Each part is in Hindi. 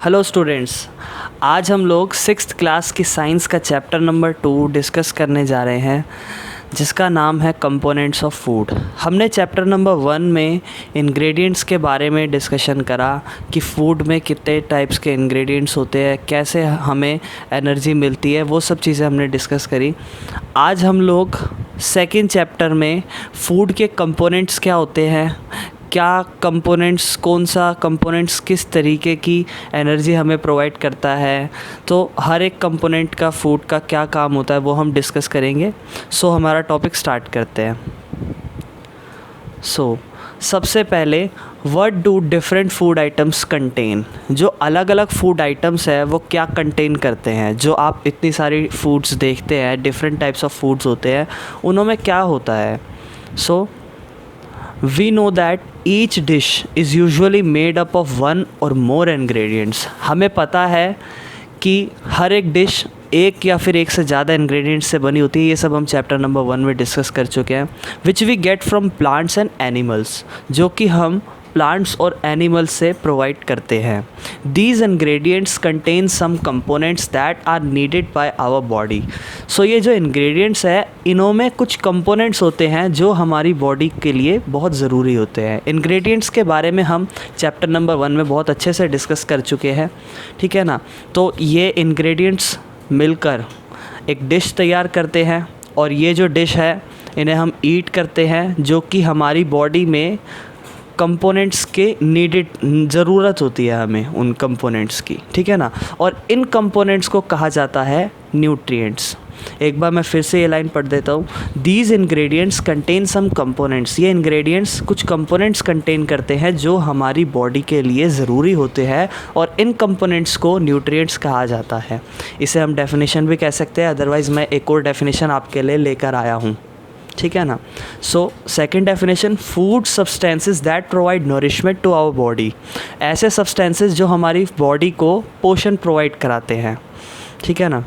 हेलो स्टूडेंट्स, आज हम लोग सिक्स्थ क्लास की साइंस का चैप्टर नंबर 2 डिस्कस करने जा रहे हैं, जिसका नाम है कंपोनेंट्स ऑफ फूड। हमने चैप्टर नंबर 1 में इंग्रेडिएंट्स के बारे में डिस्कशन करा कि फ़ूड में कितने टाइप्स के इंग्रेडिएंट्स होते हैं, कैसे हमें एनर्जी मिलती है, वो सब चीज़ें हमने डिस्कस करी। आज हम लोग सेकंड चैप्टर में फ़ूड के कंपोनेंट्स क्या होते हैं, क्या कंपोनेंट्स, कौन सा कंपोनेंट्स किस तरीके की एनर्जी हमें प्रोवाइड करता है, तो हर एक कंपोनेंट का फूड का क्या काम होता है वो हम डिस्कस करेंगे। सो हमारा टॉपिक स्टार्ट करते हैं। सबसे पहले what do different food items contain. जो अलग अलग फूड आइटम्स है वो क्या कंटेन करते हैं। जो आप इतनी सारी फूड्स देखते हैं, डिफरेंट टाइप्स ऑफ फूड्स होते हैं, उनमें क्या होता है। We know that each dish is usually made up of one or more ingredients। हमें पता है कि हर एक डिश एक या फिर एक से ज़्यादा इंग्रेडिएंट्स से बनी होती है। ये सब हम चैप्टर नंबर 1 में डिस्कस कर चुके हैं। Which we get from plants and animals, जो कि हम प्लांट्स और एनिमल्स से प्रोवाइड करते हैं। These ingredients contain some components that are needed by our body. So ये जो इंग्रेडिएंट्स है, इनों में कुछ कंपोनेंट्स होते हैं जो हमारी बॉडी के लिए बहुत ज़रूरी होते हैं। इंग्रेडिएंट्स के बारे में हम चैप्टर नंबर 1 में बहुत अच्छे से डिस्कस कर चुके हैं, ठीक है ना। तो ये इंग्रेडिएंट्स मिलकर एक डिश तैयार करते हैं, और ये जो डिश है इन्हें हम ईट करते हैं, जो कि हमारी बॉडी में कंपोनेंट्स के नीडेड ज़रूरत होती है हमें उन कंपोनेंट्स की, ठीक है ना। और इन कंपोनेंट्स को कहा जाता है न्यूट्रिएंट्स। एक बार मैं फिर से ये लाइन पढ़ देता हूँ। These ingredients contain some components. ये इंग्रेडिएंट्स कुछ कंपोनेंट्स कंटेन करते हैं जो हमारी बॉडी के लिए ज़रूरी होते हैं, और इन कंपोनेंट्स को न्यूट्रिएंट्स कहा जाता है। इसे हम डेफिनेशन भी कह सकते हैं, अदरवाइज़ मैं एक और डेफिनेशन आपके लिए लेकर आया हूँ, ठीक है ना। Second definition, food substances that provide nourishment to our body. ऐसे सब्सटेंसेस जो हमारी बॉडी को पोषण प्रोवाइड कराते हैं, ठीक है ना।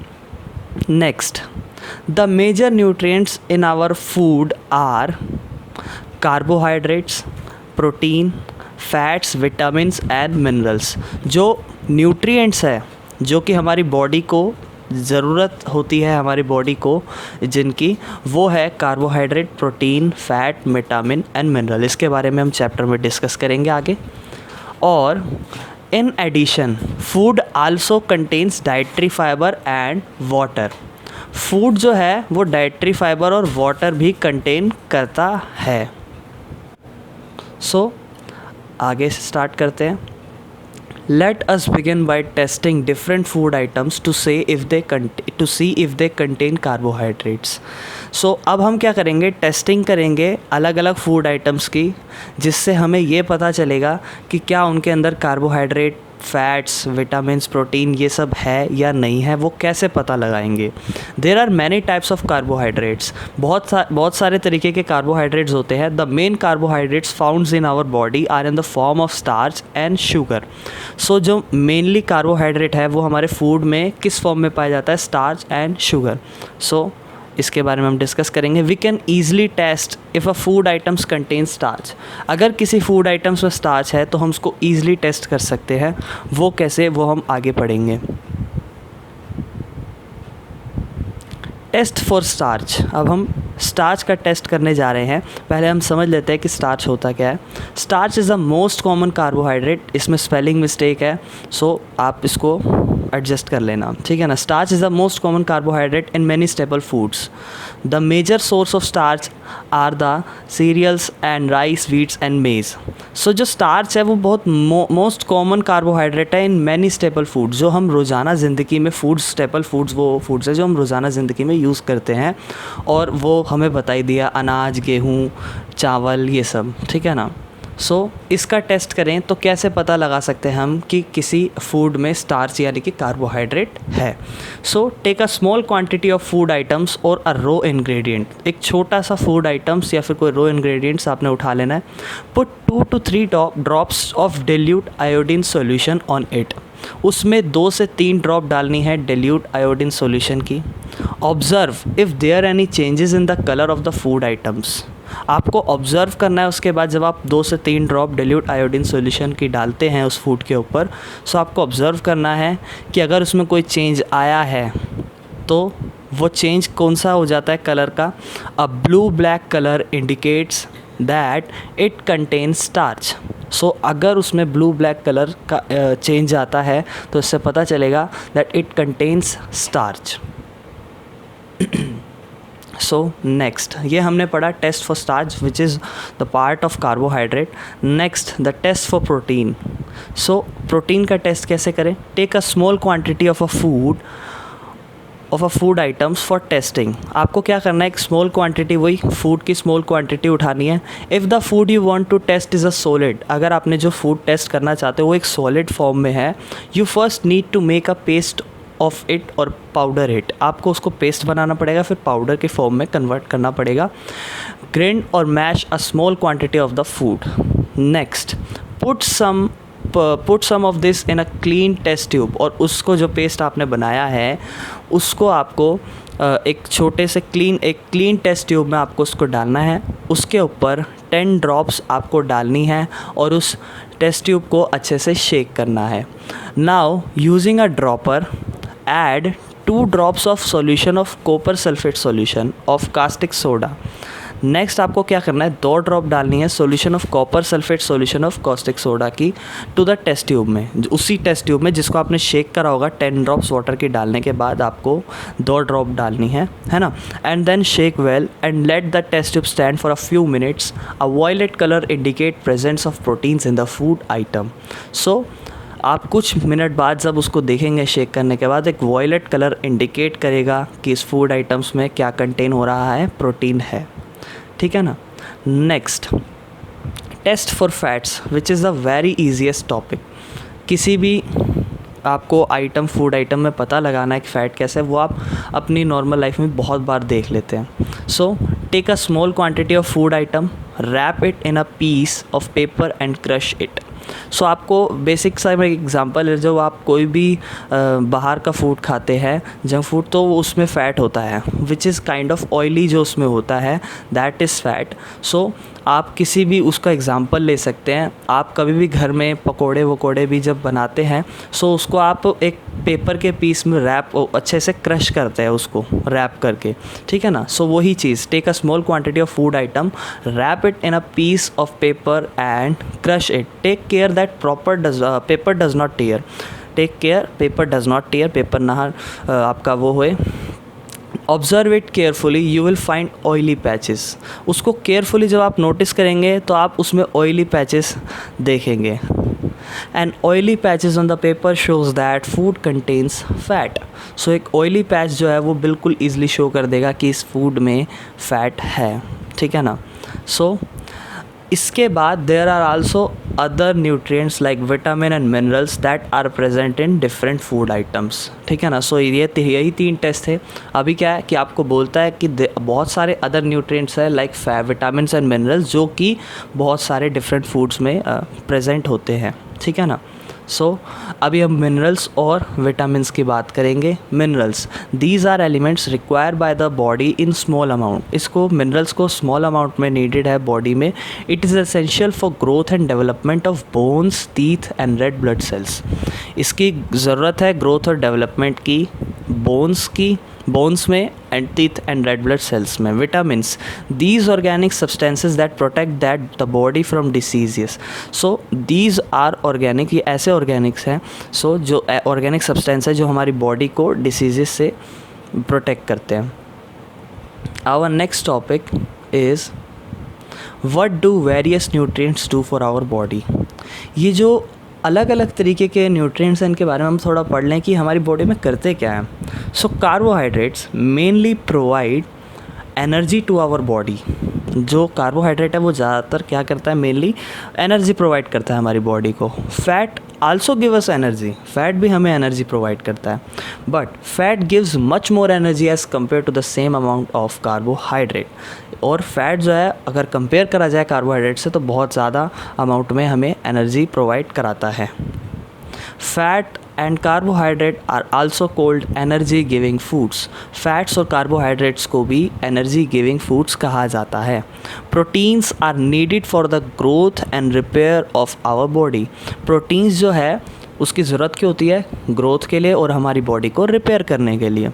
Next, the major nutrients in our food are carbohydrates, protein, fats, vitamins and minerals. जो न्यूट्रिएंट्स है जो कि हमारी बॉडी को ज़रूरत होती है, हमारी बॉडी को जिनकी, वो है carbohydrate, protein, fat, vitamin and mineral. इसके बारे में हम चैप्टर में डिस्कस करेंगे आगे। और in addition food also contains dietary fibre and water. Food जो है वो डाइटरी फाइबर और वाटर भी कंटेन करता है। आगे से स्टार्ट करते हैं। Let us begin by testing different food items to see if they contain carbohydrates। अब हम क्या करेंगे, टेस्टिंग करेंगे अलग अलग फूड आइटम्स की, जिससे हमें ये पता चलेगा कि क्या उनके अंदर कार्बोहाइड्रेट, फैट्स, विटामिन्स, प्रोटीन ये सब है या नहीं है। वो कैसे पता लगाएंगे। There are many types of carbohydrates. बहुत सारे तरीके के कार्बोहाइड्रेट्स होते हैं। The main carbohydrates founds in our body are in the form of starch and sugar. जो मेनली कार्बोहाइड्रेट है वो हमारे फूड में किस फॉर्म में पाया जाता है, स्टार्च एंड शुगर। इसके बारे में हम डिस्कस करेंगे। We can easily test if a food items contain starch. अगर किसी फूड आइटम्स में स्टार्च है तो हम उसको ईज़िली टेस्ट कर सकते हैं। वो कैसे, वो हम आगे पढ़ेंगे। Test for starch. अब हम स्टार्च का टेस्ट करने जा रहे हैं। पहले हम समझ लेते हैं कि स्टार्च होता क्या है। Starch is the most common carbohydrate. इसमें स्पेलिंग मिस्टेक है, आप इसको एडजस्ट कर लेना, ठीक है ना। Starch is the most common carbohydrate in many staple foods. The major source of starch are the cereals and rice, wheats and maize. जो स्टार्च है वो बहुत मोस्ट कॉमन कार्बोहाइड्रेट है इन मैनी स्टेपल फूड्स। जो हम रोज़ाना ज़िंदगी में स्टेपल फूड्स वो फूड्स है जो हम रोज़ाना ज़िंदगी में यूज़ करते हैं, और वो हमें बताई दिया अनाज, गेहूँ, चावल, ये सब, ठीक है ना। इसका टेस्ट करें तो कैसे पता लगा सकते हैं हम कि किसी फूड में स्टार्च यानी कि कार्बोहाइड्रेट है। Take a small quantity of food items और अ रो इंग्रेडिएंट। एक छोटा सा फूड आइटम्स या फिर कोई रो इंग्रेडिएंट्स आपने उठा लेना है। Put 2 to 3 drops of dilute iodine solution on it. उसमें 2 से 3 ड्रॉप डालनी है डिल्यूट आयोडीन सॉल्यूशन की। Observe if there any changes in the colour of the food items. आपको ऑब्ज़र्व करना है उसके बाद जब आप 2 से 3 ड्रॉप डिल्यूट आयोडीन सॉल्यूशन की डालते हैं उस फूड के ऊपर, सो आपको ऑब्ज़र्व करना है कि अगर उसमें कोई चेंज आया है तो वो चेंज कौन सा हो जाता है कलर का। A blue black colour indicates that it contains starch. So अगर उसमें ब्लू ब्लैक कलर का चेंज आता है तो इससे पता चलेगा that it contains starch. So next ये हमने पढ़ा test for starch which is the part of carbohydrate. Next the test for protein. So protein का टेस्ट कैसे करें। Take a small quantity of a food items for testing. आपको क्या करना है, एक स्मॉल क्वांटिटी, वही फूड की स्मॉल क्वांटिटी उठानी है। If the food you want to test is a solid, अगर आपने जो फूड टेस्ट करना चाहते हो वो एक सॉलिड फॉर्म में है, you first need to make a paste of it और पाउडर इट। आपको उसको पेस्ट बनाना पड़ेगा, फिर पाउडर के फॉर्म में कन्वर्ट करना पड़ेगा। ग्राइंड और mash a small quantity of the food. Next put some of this in a clean test tube, और उसको जो पेस्ट आपने बनाया है उसको आपको एक छोटे से क्लीन टेस्ट ट्यूब में आपको उसको डालना है। उसके ऊपर 10 ड्रॉप्स आपको डालनी है और उस टेस्ट ट्यूब को अच्छे से शेक करना है। Now using a dropper add 2 drops of solution of copper sulfate solution of caustic soda। Next आपको क्या करना है, 2 ड्रॉप डालनी है solution of copper sulphate solution of caustic soda की टू द टेस्ट ट्यूब में, उसी टेस्ट ट्यूब में जिसको आपने शेक करा होगा। 10 ड्रॉप्स वाटर की डालने के बाद आपको 2 ड्रॉप डालनी है ना। And then shake well and let the test tube stand for a few minutes. A violet colour indicate presence of proteins in the food item. So आप कुछ मिनट बाद जब उसको देखेंगे शेक करने के बाद, एक वॉयलेट कलर इंडिकेट करेगा कि इस फूड आइटम्स में क्या कंटेन हो रहा है, प्रोटीन है। ठीक है ना। Next test for fats which is the very easiest topic. किसी भी आपको आइटम फूड आइटम में पता लगाना है कि फ़ैट कैसे है, वो आप अपनी नॉर्मल लाइफ में बहुत बार देख लेते हैं। So take a small quantity of food item, wrap it in a piece of paper and crush it. So आपको बेसिक सा एक एग्जांपल है, जो आप कोई भी बाहर का फूड खाते हैं जंक फूड, तो उसमें फ़ैट होता है which is kind of oily, जो उसमें होता है दैट इज़ फैट। सो आप किसी भी उसका एग्ज़ाम्पल ले सकते हैं। आप कभी भी घर में पकोड़े वकोड़े भी जब बनाते हैं, सो उसको आप एक पेपर के पीस में अच्छे से क्रश करते हैं उसको रैप करके, ठीक है ना। सो वही चीज़, take a small quantity of food item, wrap it in a piece of paper and crush it. Take care that paper does not tear. Take care paper does not tear, paper ना आपका वो होए। Observe it carefully, you will find oily patches. उसको केयरफुली जब आप नोटिस करेंगे तो आप उसमें ऑयली पैचेस देखेंगे। And oily patches on the paper shows that food contains fat. सो एक ऑयली पैच जो है वो बिल्कुल ईजिली शो कर देगा कि इस फूड में फ़ैट है, ठीक है ना। सो इसके बाद there are also other nutrients like vitamin and minerals that are present in different food items, ठीक है ना। सो यही 3 टेस्ट थे। अभी क्या है कि आपको बोलता है कि बहुत सारे अदर न्यूट्रिएंट्स है लाइक विटामिन एंड मिनरल्स, जो कि बहुत सारे डिफरेंट फूड्स में प्रेजेंट होते हैं, ठीक है ना। सो अभी हम मिनरल्स और विटामिन्स की बात करेंगे। Minerals, these are elements required by the body in small amount. इसको मिनरल्स को स्मॉल अमाउंट में नीडेड है बॉडी में। It is essential for growth and development of bones, teeth and red blood cells. इसकी ज़रूरत है ग्रोथ और डेवलपमेंट की बोन्स में and teeth and red blood cells में। Vitamins, these organic substances that protect that the body from diseases. So these are organic, ये ऐसे ऑर्गेनिक्स हैं, सो जो ऑर्गेनिक सब्सटेंस है जो हमारी बॉडी को डिसीजेस से प्रोटेक्ट करते हैं। Our next topic is what do various nutrients do for our body. ये जो अलग अलग तरीके के न्यूट्रिएंट्स हैं इनके बारे में हम थोड़ा पढ़ लें कि हमारी बॉडी में करते क्या हैं। So carbohydrates mainly provide energy to our body. जो कार्बोहाइड्रेट है वो ज़्यादातर क्या करता है, मेनली एनर्जी प्रोवाइड करता है हमारी बॉडी को। Fat also give us energy, fat भी हमें एनर्जी प्रोवाइड करता है, but fat gives much more energy as compare to the same amount of carbohydrate. और फैट जो है अगर कंपेयर करा जाए कार्बोहाइड्रेट से तो बहुत ज़्यादा अमाउंट में हमें एनर्जी प्रोवाइड कराता है। Fat and carbohydrate are also called energy giving foods. Fats और कार्बोहाइड्रेट्स को भी एनर्जी गिविंग फूड्स कहा जाता है। Proteins are needed for the growth and repair of our body. Proteins जो है उसकी ज़रूरत क्यों होती है? ग्रोथ के लिए और हमारी बॉडी को रिपेयर करने के लिए।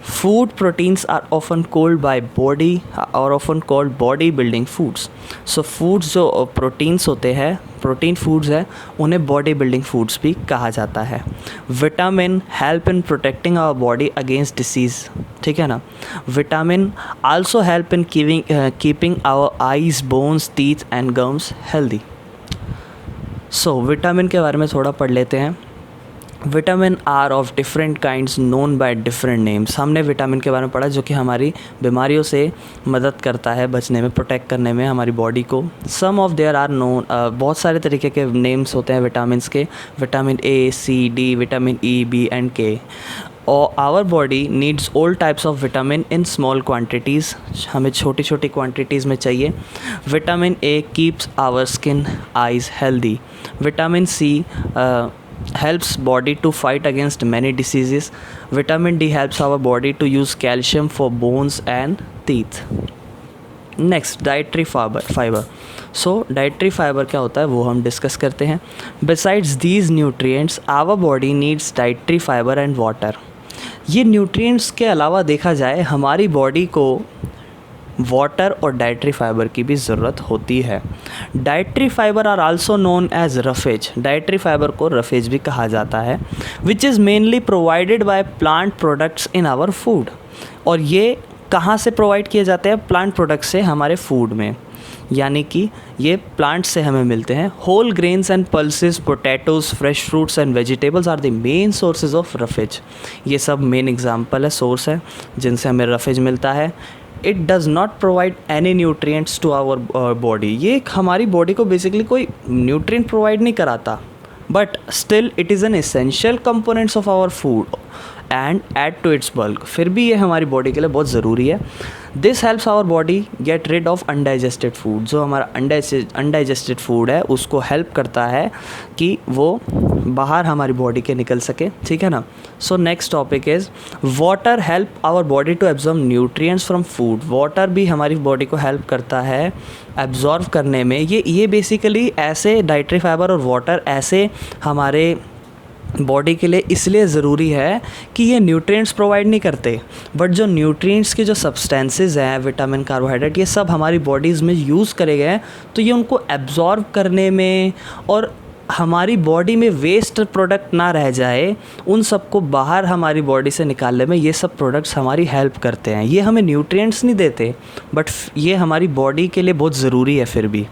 Food proteins are often called by body और often called body building foods. So foods जो प्रोटीन्स होते हैं, प्रोटीन फूड्स है, उन्हें बॉडी बिल्डिंग फूड्स भी कहा जाता है। Vitamin help in protecting our body against disease, ठीक है ना। Vitamin also help in keeping our eyes, bones, teeth and gums healthy. So vitamin के बारे में थोड़ा पढ़ लेते हैं। Vitamin are of different kinds known by different names. हमने विटामिन के बारे में पढ़ा जो कि हमारी बीमारियों से मदद करता है बचने में, प्रोटेक्ट करने में हमारी बॉडी को। Some of there are known, बहुत सारे तरीके के नेम्स होते हैं विटामिन के। Vitamin A, C, D, vitamin E, B and K. Our body needs all types of vitamin in small quantities. हमें छोटी छोटी क्वान्टिटीज़ में चाहिए। Vitamin A keeps our skin, eyes healthy. Vitamin C helps body to fight against many diseases. Vitamin D helps our body to use calcium for bones and teeth. Next, dietary fiber. So dietary fiber क्या होता है वो हम डिस्कस करते हैं। Besides these nutrients, our body needs dietary fiber and water. ये न्यूट्रिएंट्स के अलावा देखा जाए हमारी बॉडी को वाटर और डाइटरी फाइबर की भी ज़रूरत होती है। Dietary fibre are also known as roughage. Dietary fibre को रफेज भी कहा जाता है। Which is mainly provided by plant products in our food. और ये कहाँ से प्रोवाइड किए जाते हैं? प्लांट प्रोडक्ट्स से हमारे फूड में, यानी कि ये प्लांट से हमें मिलते हैं। Whole grains and pulses, potatoes, fresh fruits and vegetables are the main sources of roughage. ये सब मेन एग्जाम्पल है, सोर्स है जिनसे हमें रफेज मिलता है। It does not provide any nutrients to our body. ये हमारी बॉडी को बेसिकली कोई न्यूट्रिएंट प्रोवाइड नहीं कराता, but still it is an essential components of our food and add to its bulk. फिर भी ये हमारी बॉडी के लिए बहुत ज़रूरी है। This helps our body get rid of undigested food. जो हमारा अनडाइजेस्टेड फूड है उसको हेल्प करता है कि वो बाहर हमारी बॉडी के निकल सके, ठीक है ना। So next topic is water help our body to absorb nutrients from food. Water भी हमारी बॉडी को हेल्प करता है एब्जॉर्ब करने में। ये बेसिकली ऐसे डाइटरी फाइबर और वाटर ऐसे हमारे बॉडी के लिए इसलिए ज़रूरी है कि ये न्यूट्रिएंट्स प्रोवाइड नहीं करते, बट जो न्यूट्रिएंट्स के जो सब्सटेंसेस हैं, विटामिन, कार्बोहाइड्रेट, ये सब हमारी बॉडीज़ में यूज़ करे गए हैं, तो ये उनको एब्जॉर्ब करने में और हमारी बॉडी में वेस्ट प्रोडक्ट ना रह जाए, उन सबको बाहर हमारी बॉडी से निकालने में ये सब प्रोडक्ट्स हमारी हेल्प करते हैं। ये हमें न्यूट्रिएंट्स नहीं देते, बट ये हमारी बॉडी के लिए बहुत ज़रूरी है। फिर भी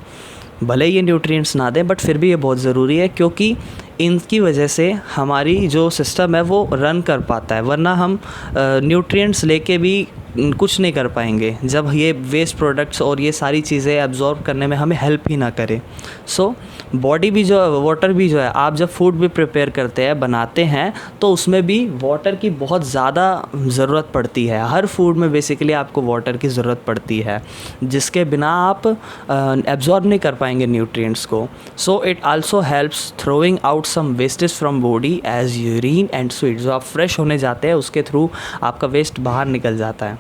भले ये न्यूट्रिएंट्स ना दें, बट फिर भी ये बहुत ज़रूरी है, क्योंकि इनकी वजह से हमारी जो सिस्टम है वो रन कर पाता है। वरना हम न्यूट्रिएंट्स लेके भी कुछ नहीं कर पाएंगे जब ये वेस्ट प्रोडक्ट्स और ये सारी चीज़ें एब्जॉर्ब करने में हमें हेल्प ही ना करे। सो बॉडी भी जो है, वाटर भी जो है, आप जब फूड भी प्रिपेयर करते हैं, बनाते हैं, तो उसमें भी वाटर की बहुत ज़्यादा ज़रूरत पड़ती है। हर फूड में बेसिकली आपको वाटर की ज़रूरत पड़ती है, जिसके बिना आप एब्जॉर्ब नहीं कर पाएंगे न्यूट्रिएंट्स को। So it also helps throwing out some wastage from body as urine and sweet. जो आप फ्रेश होने जाते हैं उसके थ्रू आपका वेस्ट बाहर निकल जाता है।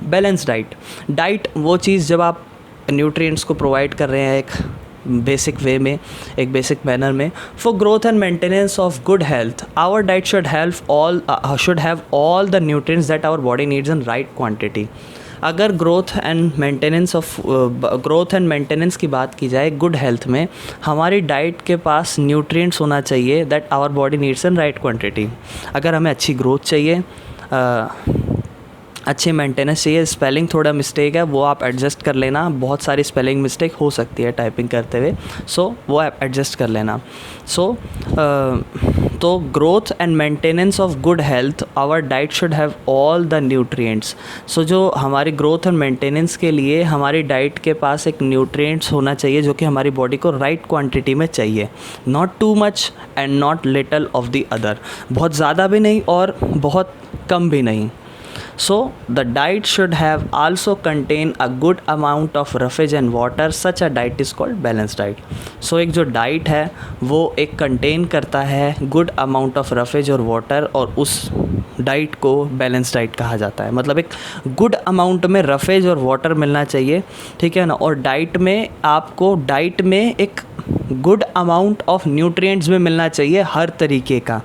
बैलेंस डाइट वो चीज़ जब आप न्यूट्रिएंट्स को प्रोवाइड कर रहे हैं एक बेसिक वे में, एक बेसिक मैनर में। For growth and maintenance of good health our diet should have all the nutrients that our body needs in right quantity. अगर ग्रोथ एंड मेंटेनेंस की बात की जाए गुड हेल्थ में, हमारी डाइट के पास न्यूट्रिएंट्स होना चाहिए that our body needs in right quantity. अगर हमें अच्छी ग्रोथ चाहिए, अच्छी मेंटेनेंस चाहिए, स्पेलिंग थोड़ा मिस्टेक है वो आप एडजस्ट कर लेना, बहुत सारी स्पेलिंग मिस्टेक हो सकती है टाइपिंग करते हुए, सो वो आप एडजस्ट कर लेना। तो growth and maintenance of good health our diet should have all the nutrients. So जो हमारी ग्रोथ एंड मेंटेनेंस के लिए हमारी डाइट के पास एक न्यूट्रिएंट्स होना चाहिए जो कि हमारी बॉडी को राइट क्वांटिटी में चाहिए, not too much and not little of the other. बहुत ज़्यादा भी नहीं और बहुत कम भी नहीं। So the diet should have also contain a good amount of roughage and water. Such a diet is called balanced diet. So एक जो डाइट है वो एक कंटेन करता है गुड अमाउंट ऑफ रफेज और वाटर, और उस डाइट को बैलेंस डाइट कहा जाता है। मतलब एक गुड अमाउंट में रफेज और वाटर मिलना चाहिए, ठीक है ना। और डाइट में आपको डाइट में एक गुड अमाउंट ऑफ न्यूट्रिएंट्स भी मिलना चाहिए हर तरीके का।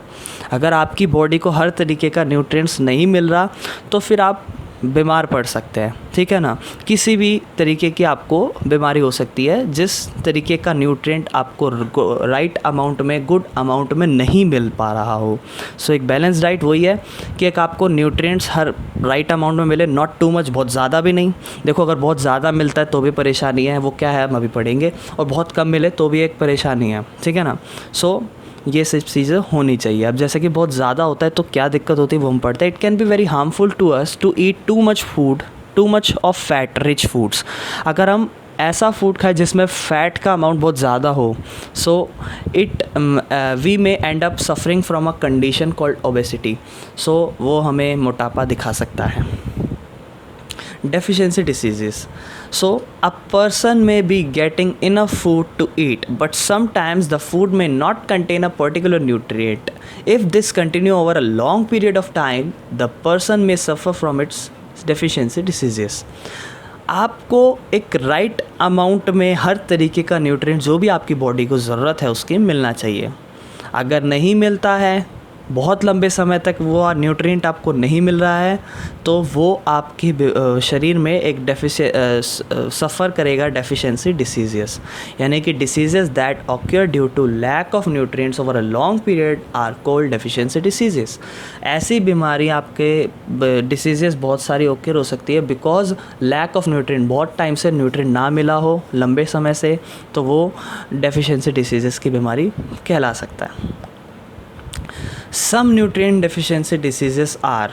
अगर आपकी बॉडी को हर तरीके का न्यूट्रिएंट्स नहीं मिल रहा तो फिर आप बीमार पड़ सकते हैं, ठीक है ना। किसी भी तरीके की आपको बीमारी हो सकती है जिस तरीके का न्यूट्रिएंट आपको राइट अमाउंट में, गुड अमाउंट में नहीं मिल पा रहा हो। सो एक बैलेंस डाइट वही है कि एक आपको न्यूट्रिएंट्स हर राइट अमाउंट में मिले, नॉट टू मच, बहुत ज़्यादा भी नहीं। देखो अगर बहुत ज़्यादा मिलता है तो भी परेशानी है, वो क्या है हम अभी पढ़ेंगे, और बहुत कम मिले तो भी एक परेशानी है, ठीक है ना। सो ये सब चीज़ें होनी चाहिए। अब जैसे कि बहुत ज़्यादा होता है तो क्या दिक्कत होती है वो हम पढ़ते हैं। It can be very harmful to us to eat too much food, too much of fat rich foods. अगर हम ऐसा फूड खाए जिसमें फ़ैट का अमाउंट बहुत ज़्यादा हो, so we may end up suffering from a condition called obesity. So वो हमें मोटापा दिखा सकता है। Deficiency diseases. So a person may be getting enough food to eat, but sometimes the food may not contain a particular nutrient. If this continue over a long period of time, the person may suffer from its deficiency diseases. आपको एक राइट अमाउंट में हर तरीके का न्यूट्रिएंट जो भी आपकी बॉडी को ज़रूरत है उसकी मिलना चाहिए। अगर नहीं मिलता है, बहुत लंबे समय तक वो न्यूट्रिएंट आपको नहीं मिल रहा है, तो वो आपके शरीर में एक सफ़र करेगा डेफिशिएंसी डिसीजेस। यानी कि diseases that occur due to lack of nutrients over a long period are called deficiency diseases. ऐसी बीमारी आपके डिसीजेस बहुत सारी ऑक्योर हो सकती है बिकॉज लैक ऑफ न्यूट्रिएंट, बहुत टाइम से न्यूट्रिएंट ना मिला हो लंबे समय से, तो वो डेफिशिएंसी डिसीजेस की बीमारी कहला सकता है। सम न्यूट्रिएंट डेफिशिएंसी डिसीजेस आर,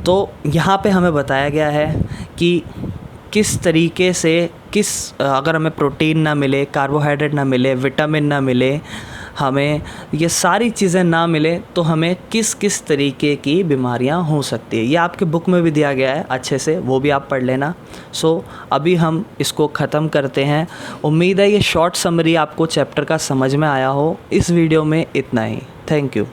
तो यहाँ पे हमें बताया गया है कि किस तरीके से अगर हमें प्रोटीन ना मिले, कार्बोहाइड्रेट ना मिले, विटामिन ना मिले, हमें ये सारी चीज़ें ना मिले तो हमें किस किस तरीके की बीमारियां हो सकती है। ये आपके बुक में भी दिया गया है अच्छे से, वो भी आप पढ़ लेना। सो अभी हम इसको ख़त्म करते हैं। उम्मीद है ये शॉर्ट समरी आपको चैप्टर का समझ में आया हो। इस वीडियो में इतना ही। Thank you.